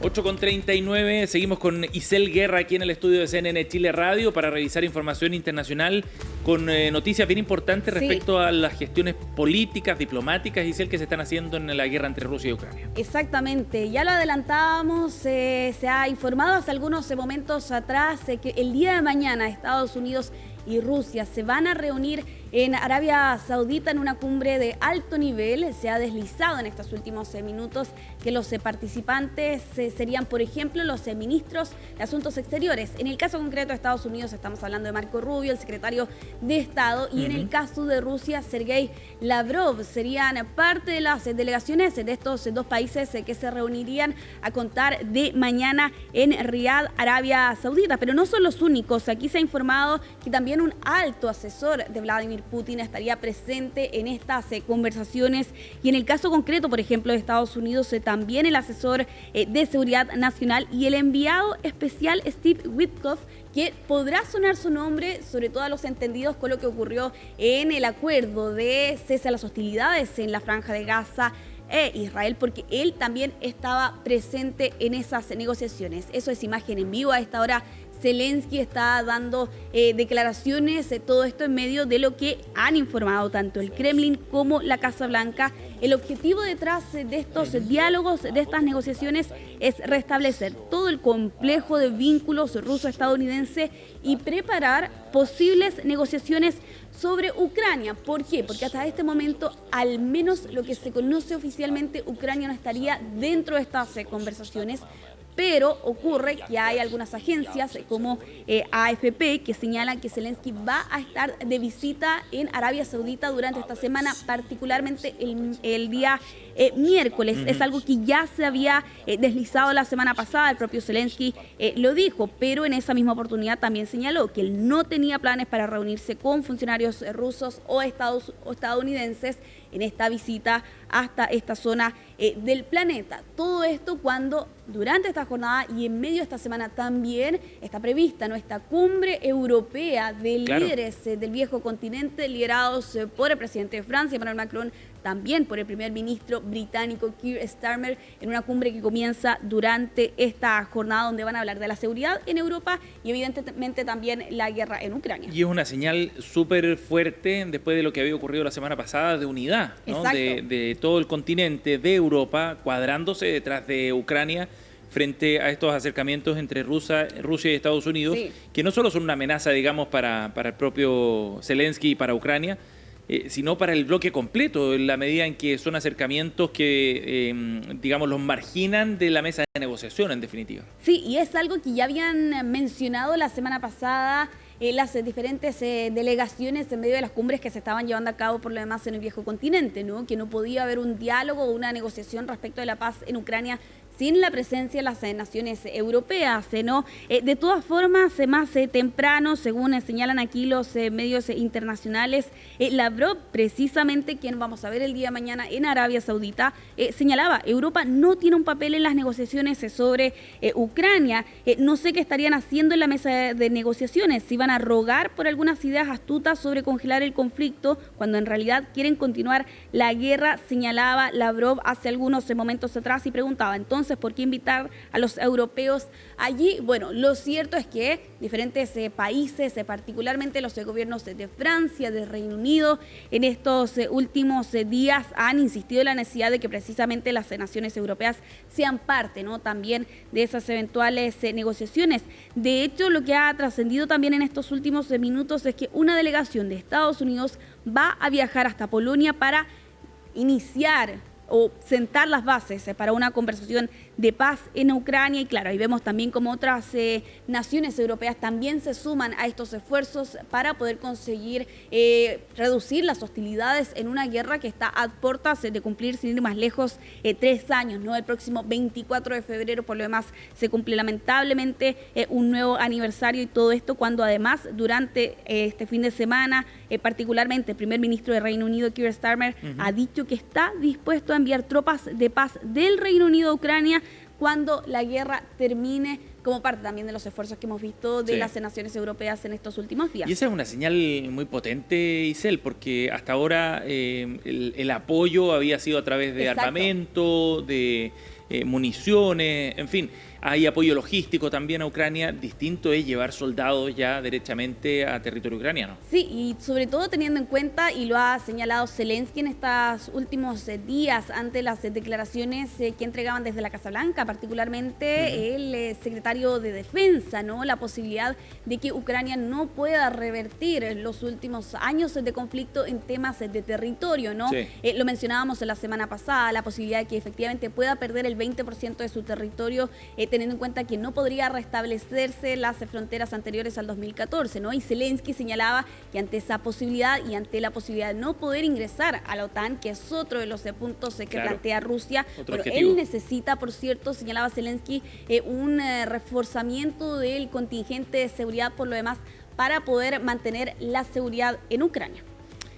8:39, seguimos con Isel Guerra aquí en el estudio de CNN Chile Radio para revisar información internacional con noticias bien importantes respecto a las gestiones políticas, diplomáticas, Isel, que se están haciendo en la guerra entre Rusia y Ucrania. Exactamente, ya lo adelantábamos, se ha informado hace algunos momentos atrás que el día de mañana Estados Unidos y Rusia se van a reunir en Arabia Saudita en una cumbre de alto nivel. Se ha deslizado en estos últimos minutos que los participantes serían, por ejemplo, los ministros de Asuntos Exteriores. En el caso concreto de Estados Unidos estamos hablando de Marco Rubio, el secretario de Estado, y en el caso de Rusia, Sergei Lavrov. Serían parte de las delegaciones de estos dos países que se reunirían a contar de mañana en Riad, Arabia Saudita. Pero no son los únicos. Aquí se ha informado que también un alto asesor de Vladimir Putin estaría presente en estas conversaciones, y en el caso concreto, por ejemplo, de Estados Unidos, también el asesor de Seguridad Nacional y el enviado especial Steve Witkoff, que podrá sonar su nombre, sobre todo a los entendidos con lo que ocurrió en el acuerdo de cese a las hostilidades en la Franja de Gaza Israel, porque él también estaba presente en esas negociaciones. Eso es imagen en vivo. A esta hora Zelensky está dando declaraciones, todo esto en medio de lo que han informado tanto el Kremlin como la Casa Blanca. El objetivo detrás de estos diálogos, de estas negociaciones, es restablecer todo el complejo de vínculos ruso-estadounidense y preparar posibles negociaciones sobre Ucrania. ¿Por qué? Porque hasta este momento, al menos lo que se conoce oficialmente, Ucrania no estaría dentro de estas conversaciones. Pero ocurre que hay algunas agencias como AFP que señalan que Zelensky va a estar de visita en Arabia Saudita durante esta semana, particularmente el día miércoles. Es algo que ya se había deslizado la semana pasada, el propio Zelensky lo dijo, pero en esa misma oportunidad también señaló que él no tenía planes para reunirse con funcionarios rusos o estadounidenses en esta visita hasta esta zona del planeta. Todo esto cuando durante esta jornada y en medio de esta semana también está prevista nuestra cumbre europea de líderes del viejo continente, liderados por el presidente de Francia, Emmanuel Macron, también por el primer ministro británico Keir Starmer, en una cumbre que comienza durante esta jornada, donde van a hablar de la seguridad en Europa y evidentemente también la guerra en Ucrania. Y es una señal súper fuerte después de lo que había ocurrido la semana pasada, de unidad, ¿no? de todo el continente, de Europa, cuadrándose detrás de Ucrania frente a estos acercamientos entre Rusia y Estados Unidos, que no solo son una amenaza, digamos, para el propio Zelensky y para Ucrania, sino para el bloque completo, en la medida en que son acercamientos que, digamos, los marginan de la mesa de negociación, en definitiva. Sí, y es algo que ya habían mencionado la semana pasada las diferentes delegaciones en medio de las cumbres que se estaban llevando a cabo por lo demás en el viejo continente, ¿no? Que no podía haber un diálogo o una negociación respecto de la paz en Ucrania sin la presencia de las naciones europeas, ¿no? De todas formas, más temprano, según señalan aquí los medios internacionales, Lavrov, precisamente quien vamos a ver el día de mañana en Arabia Saudita, señalaba, Europa no tiene un papel en las negociaciones sobre Ucrania. No sé qué estarían haciendo en la mesa de negociaciones, si van a rogar por algunas ideas astutas sobre congelar el conflicto, cuando en realidad quieren continuar la guerra, señalaba Lavrov hace algunos momentos atrás y preguntaba, entonces, ¿por qué invitar a los europeos allí? Bueno, lo cierto es que diferentes países, particularmente los gobiernos de Francia, de Reino Unido, en estos últimos días han insistido en la necesidad de que precisamente las naciones europeas sean parte, ¿no? También de esas eventuales negociaciones. De hecho, lo que ha trascendido también en estos últimos minutos es que una delegación de Estados Unidos va a viajar hasta Polonia para iniciar o sentar las bases para una conversación de paz en Ucrania. Y claro, ahí vemos también como otras naciones europeas también se suman a estos esfuerzos para poder conseguir reducir las hostilidades en una guerra que está a puertas de cumplir, sin ir más lejos, 3 años, ¿no? El próximo 24 de febrero, por lo demás, se cumple lamentablemente un nuevo aniversario, y todo esto cuando además durante este fin de semana, particularmente el primer ministro de Reino Unido, Keir Starmer, ha dicho que está dispuesto a enviar tropas de paz del Reino Unido a Ucrania cuando la guerra termine, como parte también de los esfuerzos que hemos visto de las naciones europeas en estos últimos días. Y esa es una señal muy potente, Isel, porque hasta ahora el apoyo había sido a través de armamento, de municiones, en fin, hay apoyo logístico también a Ucrania. Distinto es llevar soldados ya derechamente a territorio ucraniano. Sí, y sobre todo teniendo en cuenta, y lo ha señalado Zelensky en estos últimos días ante las declaraciones que entregaban desde la Casa Blanca, particularmente el secretario de Defensa, ¿no? La posibilidad de que Ucrania no pueda revertir los últimos años de conflicto en temas de territorio, ¿no? Sí. Lo mencionábamos la semana pasada, la posibilidad de que efectivamente pueda perder el 20% de su territorio, teniendo en cuenta que no podría restablecerse las fronteras anteriores al 2014, ¿no? Y Zelensky señalaba que ante esa posibilidad y ante la posibilidad de no poder ingresar a la OTAN, que es otro de los puntos que plantea Rusia, pero él necesita, por cierto, señalaba Zelensky, un reforzamiento del contingente de seguridad por lo demás para poder mantener la seguridad en Ucrania.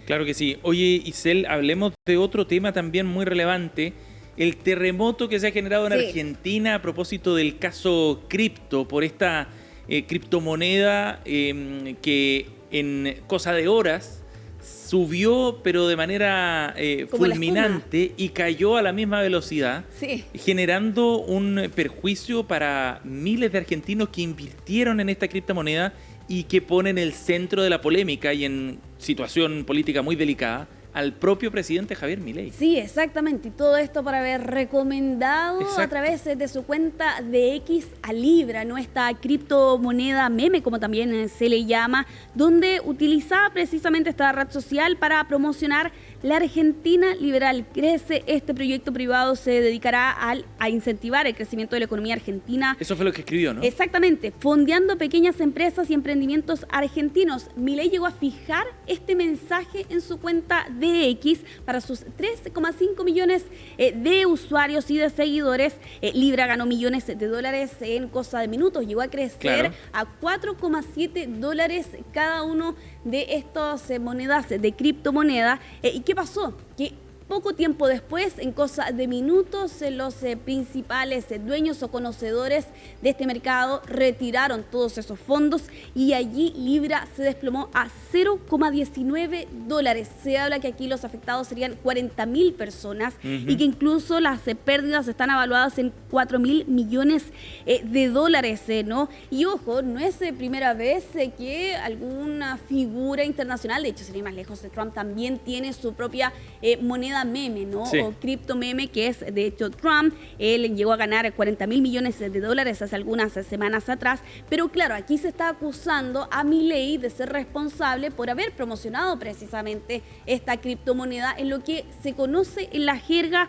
Claro que sí. Oye, Isel, hablemos de otro tema también muy relevante, el terremoto que se ha generado en Argentina a propósito del caso cripto, por esta criptomoneda que en cosa de horas subió, pero de manera fulminante, y cayó a la misma velocidad, generando un perjuicio para miles de argentinos que invirtieron en esta criptomoneda y que pone en el centro de la polémica y en situación política muy delicada al propio presidente Javier Milei. Sí, exactamente. Y todo esto por haber recomendado a través de su cuenta de X a Libra, ¿no? Esta criptomoneda meme, como también se le llama, donde utilizaba precisamente esta red social para promocionar la Argentina Liberal Crece. Este proyecto privado se dedicará a incentivar el crecimiento de la economía argentina. Eso fue lo que escribió, ¿no? Exactamente, fondeando pequeñas empresas y emprendimientos argentinos. Milei llegó a fijar este mensaje en su cuenta de X para sus 3,5 millones de usuarios y de seguidores. Libra ganó millones de dólares en cosa de minutos, llegó a crecer a $4,7 cada uno de estas monedas de criptomoneda. ¿Y qué pasó? Que poco tiempo después, en cosa de minutos, los principales dueños o conocedores de este mercado retiraron todos esos fondos y allí Libra se desplomó a $0,19. Se habla que aquí los afectados serían 40.000 personas y que incluso las pérdidas están evaluadas en 4.000 millones de dólares, ¿no? Y ojo, no es primera vez que alguna figura internacional, de hecho sería más lejos, Trump también tiene su propia moneda meme, ¿no? O cripto meme, que es de hecho Trump. Él llegó a ganar 40.000 millones de dólares hace algunas semanas atrás, pero claro, aquí se está acusando a Milei de ser responsable por haber promocionado precisamente esta criptomoneda en lo que se conoce en la jerga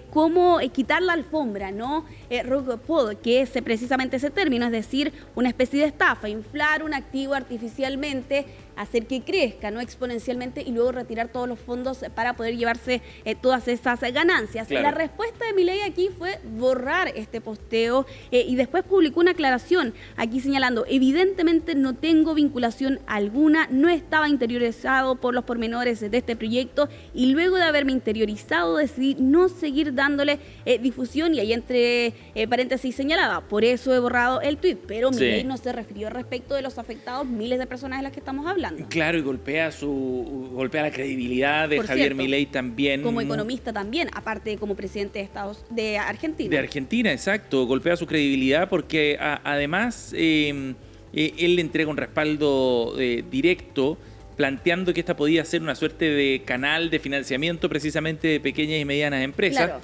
como quitar la alfombra, ¿no? Rug pull, que es precisamente ese término, es decir, una especie de estafa, inflar un activo artificialmente, hacer que crezca, ¿no? Exponencialmente, y luego retirar todos los fondos para poder llevarse todas esas ganancias. La respuesta de Milei aquí fue borrar este posteo y después publicó una aclaración aquí señalando: evidentemente no tengo vinculación alguna, no estaba interiorizado por los pormenores de este proyecto y luego de haberme interiorizado decidí no seguir dándole difusión, y ahí entre paréntesis señalaba: por eso he borrado el tuit. Pero Milei no se refirió respecto de los afectados, miles de personas de las que estamos hablando. Claro, y golpea la credibilidad de Javier Milei también. Como economista también, aparte de como presidente de Argentina. De Argentina, exacto. Golpea su credibilidad porque además él le entrega un respaldo directo, planteando que esta podía ser una suerte de canal de financiamiento precisamente de pequeñas y medianas empresas.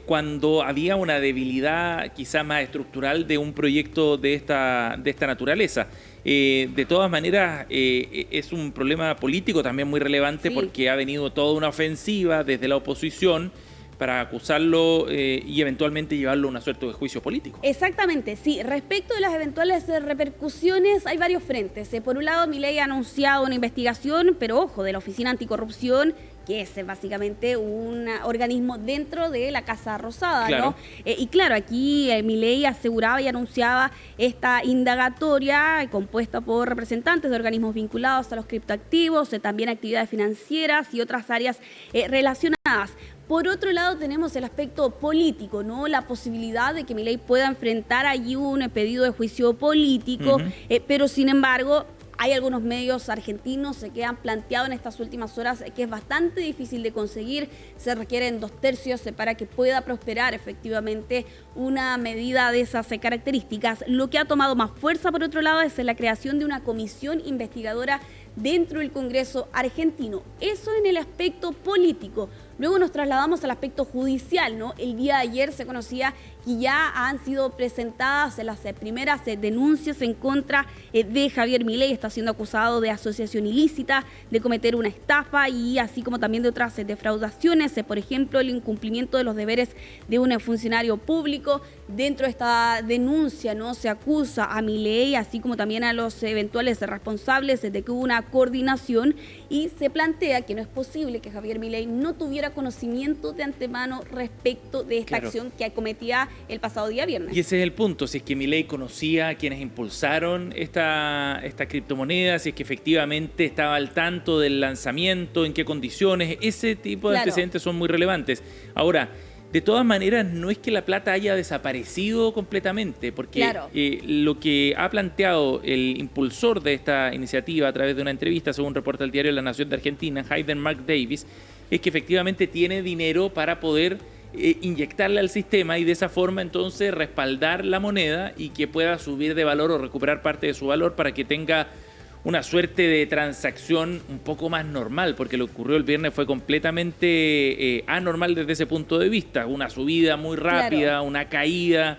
Cuando había una debilidad quizá más estructural de un proyecto de esta naturaleza. De todas maneras, es un problema político también muy relevante porque ha venido toda una ofensiva desde la oposición para acusarlo y eventualmente llevarlo a una suerte de juicio político. Exactamente, sí. Respecto de las eventuales repercusiones, hay varios frentes. Por un lado, Milei ha anunciado una investigación, pero ojo, de la Oficina Anticorrupción, que es básicamente un organismo dentro de la Casa Rosada, ¿no? Y claro, aquí Milei aseguraba y anunciaba esta indagatoria compuesta por representantes de organismos vinculados a los criptoactivos, también actividades financieras y otras áreas relacionadas. Por otro lado, tenemos el aspecto político, ¿no? La posibilidad de que Milei pueda enfrentar allí un pedido de juicio político, pero sin embargo, Hay algunos medios argentinos que han planteado en estas últimas horas que es bastante difícil de conseguir, se requieren 2/3 para que pueda prosperar efectivamente una medida de esas características. Lo que ha tomado más fuerza, por otro lado, es la creación de una comisión investigadora dentro del Congreso argentino. Eso en el aspecto político. Luego nos trasladamos al aspecto judicial, ¿no? El día de ayer se conocía que ya han sido presentadas las primeras denuncias en contra de Javier Milei. Está siendo acusado de asociación ilícita, de cometer una estafa y así como también de otras defraudaciones, por ejemplo, el incumplimiento de los deberes de un funcionario público. Dentro de esta denuncia, ¿no?, se acusa a Milei, así como también a los eventuales responsables de que hubo una coordinación y se plantea que no es posible que Javier Milei no tuviera conocimiento de antemano respecto de esta acción que cometía el pasado día viernes. Y ese es el punto, si es que Milei conocía a quienes impulsaron esta criptomoneda, si es que efectivamente estaba al tanto del lanzamiento, en qué condiciones, ese tipo de antecedentes son muy relevantes. Ahora, de todas maneras, no es que la plata haya desaparecido completamente, porque lo que ha planteado el impulsor de esta iniciativa a través de una entrevista, según reporta el diario La Nación de Argentina, Hayden Mark Davis, es que efectivamente tiene dinero para poder inyectarle al sistema y de esa forma entonces respaldar la moneda y que pueda subir de valor o recuperar parte de su valor para que tenga una suerte de transacción un poco más normal, porque lo que ocurrió el viernes fue completamente anormal desde ese punto de vista. Una subida muy rápida, una caída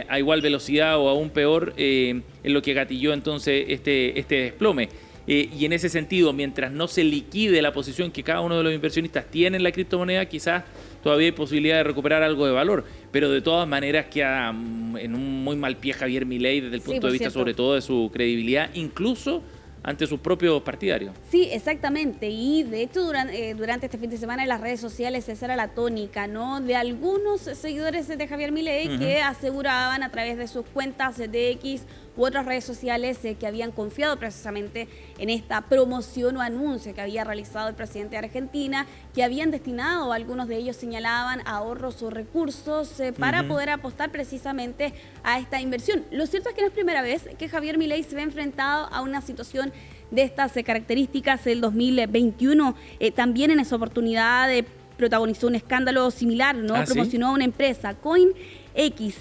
a igual velocidad o aún peor, es lo que gatilló entonces este desplome. Y en ese sentido, mientras no se liquide la posición que cada uno de los inversionistas tiene en la criptomoneda, quizás todavía hay posibilidad de recuperar algo de valor. Pero de todas maneras queda en un muy mal pie Javier Milei desde el punto de vista sobre todo de su credibilidad, incluso ante sus propios partidarios. Sí, exactamente. Y de hecho durante este fin de semana en las redes sociales esa era la tónica, ¿no?, de algunos seguidores de Javier Milei que aseguraban a través de sus cuentas de X u otras redes sociales que habían confiado precisamente en esta promoción o anuncio que había realizado el presidente de Argentina, que habían destinado, algunos de ellos señalaban, ahorros o recursos para poder apostar precisamente a esta inversión. Lo cierto es que no es primera vez que Javier Milei se ve enfrentado a una situación de estas características. El 2021 también en esa oportunidad protagonizó un escándalo similar, ¿no? Promocionó a una empresa, CoinX,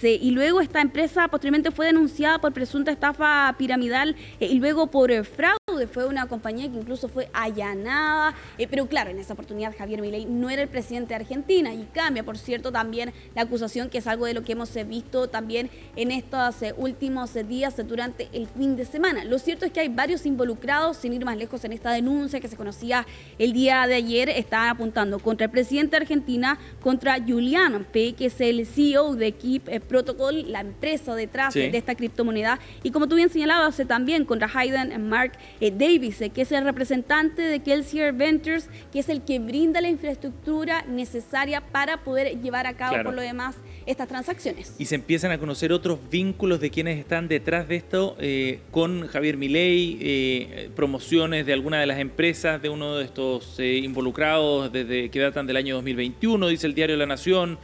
y luego esta empresa posteriormente fue denunciada por presunta estafa piramidal y luego por fraude. Fue una compañía que incluso fue allanada, pero claro, en esa oportunidad Javier Milei no era el presidente de Argentina y cambia, por cierto, también la acusación, que es algo de lo que hemos visto también en estos últimos días durante el fin de semana. Lo cierto es que hay varios involucrados, sin ir más lejos, en esta denuncia que se conocía el día de ayer. Están apuntando contra el presidente de Argentina, contra Julian P., que es el CEO de Keep Protocol, la empresa detrás de esta criptomoneda, y como tú bien señalabas, también contra Hayden Mark Davis, que es el representante de Kelsier Ventures, que es el que brinda la infraestructura necesaria para poder llevar a cabo por lo demás estas transacciones. Y se empiezan a conocer otros vínculos de quienes están detrás de esto con Javier Milei, promociones de alguna de las empresas de uno de estos involucrados desde que datan del año 2021, dice el diario La Nación.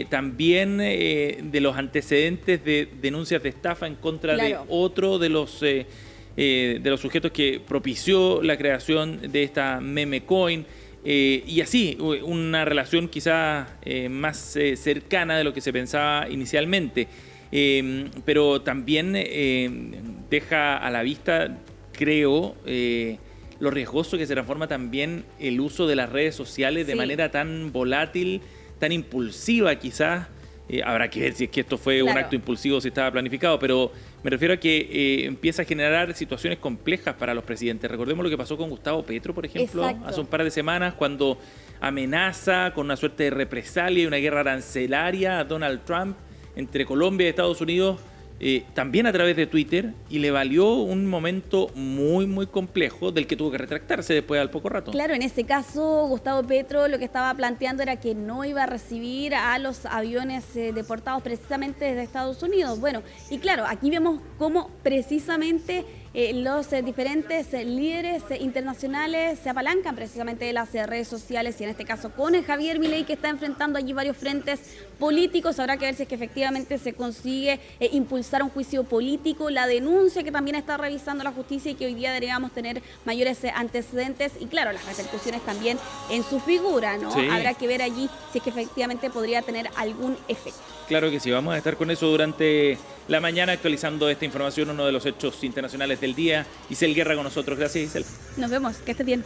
También de los antecedentes de denuncias de estafa en contra de otro de los sujetos que propició la creación de esta meme coin, y así una relación quizás más cercana de lo que se pensaba inicialmente, pero también deja a la vista, creo, lo riesgoso que se transforma también el uso de las redes sociales de manera tan volátil, tan impulsiva quizás. Habrá que ver si es que esto fue un acto impulsivo, si estaba planificado, pero me refiero a que empieza a generar situaciones complejas para los presidentes. Recordemos lo que pasó con Gustavo Petro, por ejemplo, hace un par de semanas, cuando amenaza con una suerte de represalia y una guerra arancelaria a Donald Trump entre Colombia y Estados Unidos, también a través de Twitter, y le valió un momento muy, muy complejo del que tuvo que retractarse después al poco rato. Claro, en ese caso, Gustavo Petro lo que estaba planteando era que no iba a recibir a los aviones deportados precisamente desde Estados Unidos. Bueno, y claro, aquí vemos cómo precisamente los diferentes líderes internacionales se apalancan precisamente de las redes sociales y en este caso con Javier Milei, que está enfrentando allí varios frentes políticos. Habrá que ver si es que efectivamente se consigue impulsar un juicio político, la denuncia que también está revisando la justicia y que hoy día deberíamos tener mayores antecedentes y claro, las repercusiones también en su figura, ¿no? Sí. Habrá que ver allí si es que efectivamente podría tener algún efecto. Claro que sí, vamos a estar con eso durante la mañana actualizando esta información, uno de los hechos internacionales del día. Isel Guerra con nosotros, gracias Isel. Nos vemos, que estés bien.